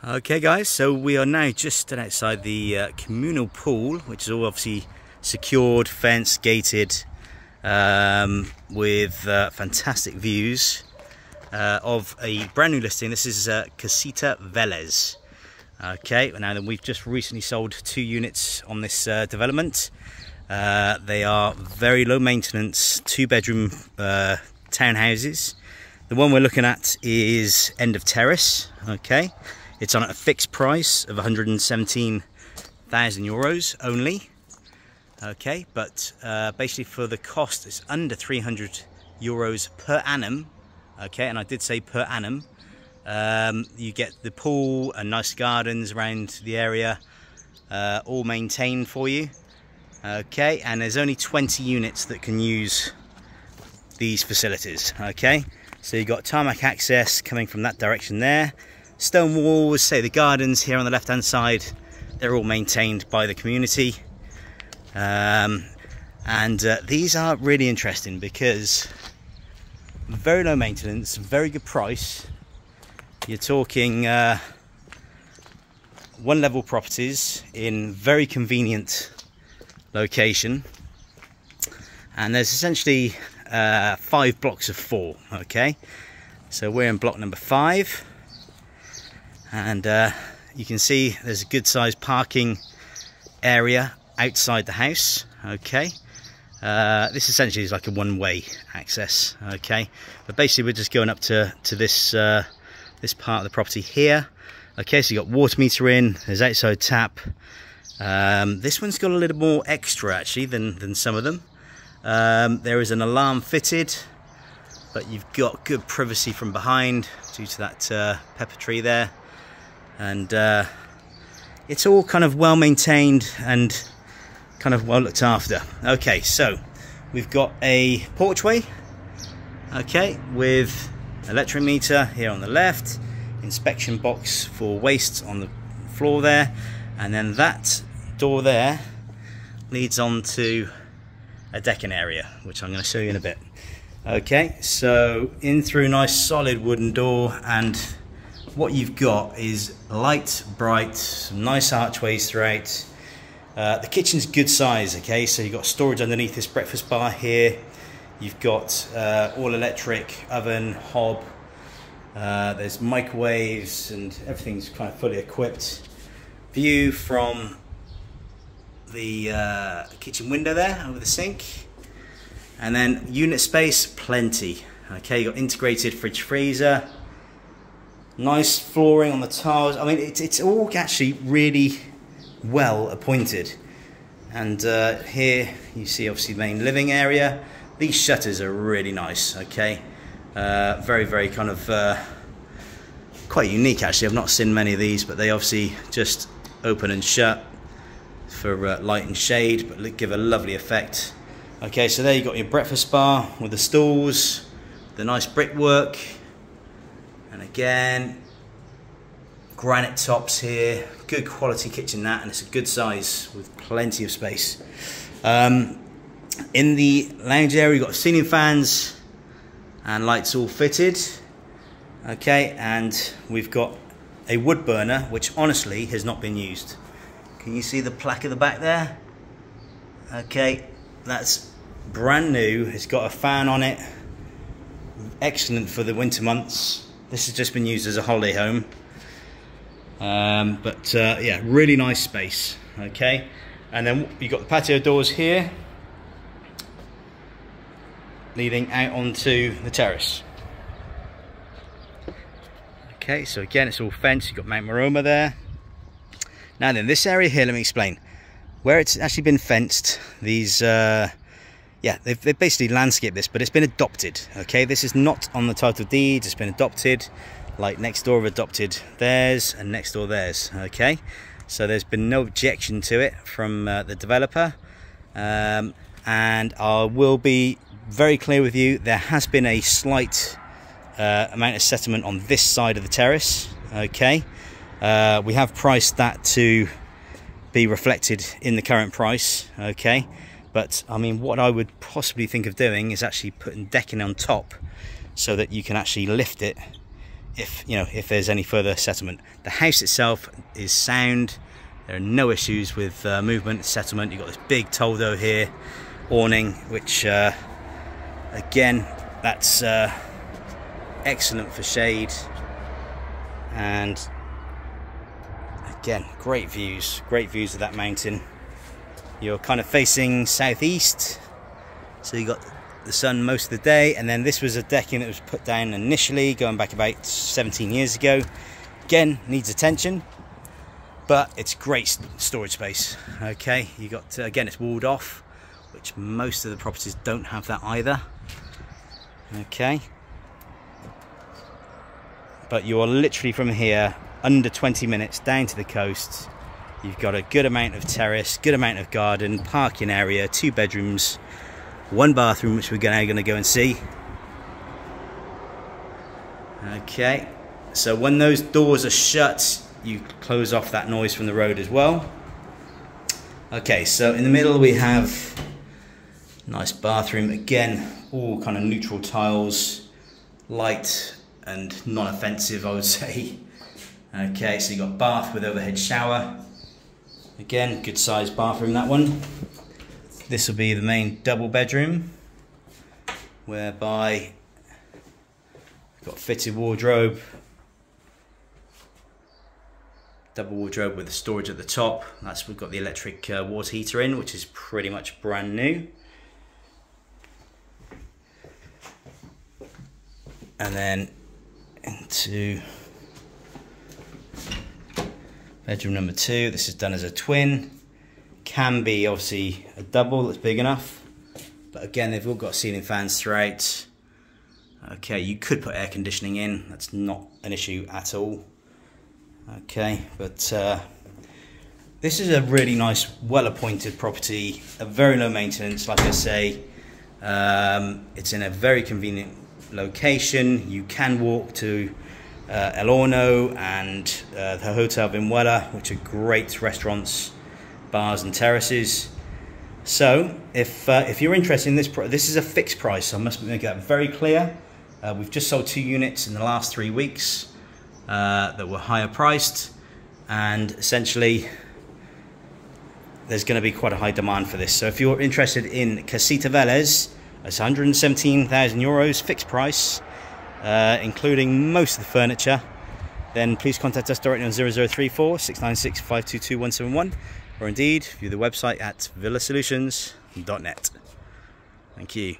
Okay guys, so we are now just outside the communal pool, which is all obviously secured, fenced, gated, with fantastic views of a brand new listing. This is Casita Velez. Okay, now then, we've just recently sold 2 units on this development. They are very low maintenance, 2-bedroom townhouses. The one we're looking at is end of terrace. Okay, it's on at a fixed price of 117,000 euros only. Okay, but basically for the cost, it's under 300 euros per annum. Okay, and I did say per annum. You get the pool and nice gardens around the area, all maintained for you. Okay, and there's only 20 units that can use these facilities. Okay, so you've got tarmac access coming from that direction there. Stone walls, say the gardens here on the left hand side, they're all maintained by the community. These are really interesting because very low maintenance, very good price. You're talking 1-level properties in very convenient location, and there's essentially 5 blocks of 4. Okay, so we're in block number 5, and you can see there's a good sized parking area outside the house. Okay, this essentially is like a one-way access. Okay, but basically we're just going up to this this part of the property here. Okay, so you got water meter in, there's outside tap. This one's got a little more extra actually than some of them. There is an alarm fitted, but you've got good privacy from behind due to that pepper tree there, and it's all kind of well maintained and kind of well looked after. Okay, so we've got a porchway, okay, with electric meter here on the left, inspection box for waste on the floor there, and then that door there leads on to a decking area, which I'm going to show you in a bit. Okay, so in through a nice solid wooden door, and what you've got is light, bright, some nice archways throughout. The kitchen's good size. Okay, so you've got storage underneath this breakfast bar here. You've got all electric oven, hob. There's microwaves, and everything's kind of fully equipped. View from the kitchen window there over the sink, and then unit space plenty. Okay, you've got integrated fridge freezer, nice flooring on the tiles. I mean, it's all actually really well appointed. And here you see obviously the main living area. These shutters are really nice. Okay, very kind of quite unique actually. I've not seen many of these, but they obviously just open and shut for light and shade, but give a lovely effect. Okay, so there you got your breakfast bar with the stools, the nice brickwork, and again granite tops here. Good quality kitchen that, and it's a good size with plenty of space. In the lounge area you've got ceiling fans and lights all fitted. Okay, and we've got a wood burner which honestly has not been used. Can you see the plaque at the back there? Okay, that's brand new. It's got a fan on it. Excellent for the winter months. This has just been used as a holiday home. Yeah, really nice space. Okay, and then you've got the patio doors here leading out onto the terrace. Okay, so again it's all fenced. You've got Mount Maroma there. Now then, this area here, let me explain. Where it's actually been fenced, these, yeah, they've basically landscaped this, but it's been adopted. Okay, this is not on the title deeds, it's been adopted. Like next door have adopted theirs, and next door theirs. Okay, so there's been no objection to it from the developer. And I will be very clear with you, there has been a slight amount of settlement on this side of the terrace. Okay. We have priced that to be reflected in the current price. Okay, but I mean, what I would possibly think of doing is actually putting decking on top so that you can actually lift it if there's any further settlement. The house itself is sound. There are no issues with movement, settlement. You've got this big toldo here, awning, which again, that's excellent for shade. And again, great views of that mountain. You're kind of facing southeast, so you got the sun most of the day. And then this was a decking that was put down initially going back about 17 years ago. Again, needs attention, but it's great storage space. Okay, you got again, it's walled off, which most of the properties don't have that either. Okay, but you are literally from here under 20 minutes down to the coast. You've got a good amount of terrace, good amount of garden, parking area, 2 bedrooms, 1 bathroom, which we're now going to go and see. Okay, so when those doors are shut, you close off that noise from the road as well. Okay, so in the middle we have a nice bathroom. Again, all kind of neutral tiles, light and non-offensive, I would say. Okay, so you got bath with overhead shower. Again, good sized bathroom, that one. This will be the main double bedroom, whereby you've got fitted wardrobe, double wardrobe with the storage at the top. We've got the electric water heater in, which is pretty much brand new. And then into bedroom number 2. This is done as a twin. Can be obviously a double that's big enough, but again, they've all got ceiling fans throughout. Okay, you could put air conditioning in, that's not an issue at all. Okay, but this is a really nice, well appointed property, a very low maintenance. Like I say, it's in a very convenient location. You can walk to El Horno and the Hotel Vinuela, which are great restaurants, bars and terraces. So if you're interested in this, this is a fixed price, so I must make that very clear. We've just sold 2 units in the last 3 weeks that were higher priced, and essentially there's going to be quite a high demand for this. So if you're interested in Casita Velez, it's 117,000 euros fixed price, including most of the furniture, then please contact us directly on 0034 696 522 171, or indeed view the website at villasolutions.net. Thank you.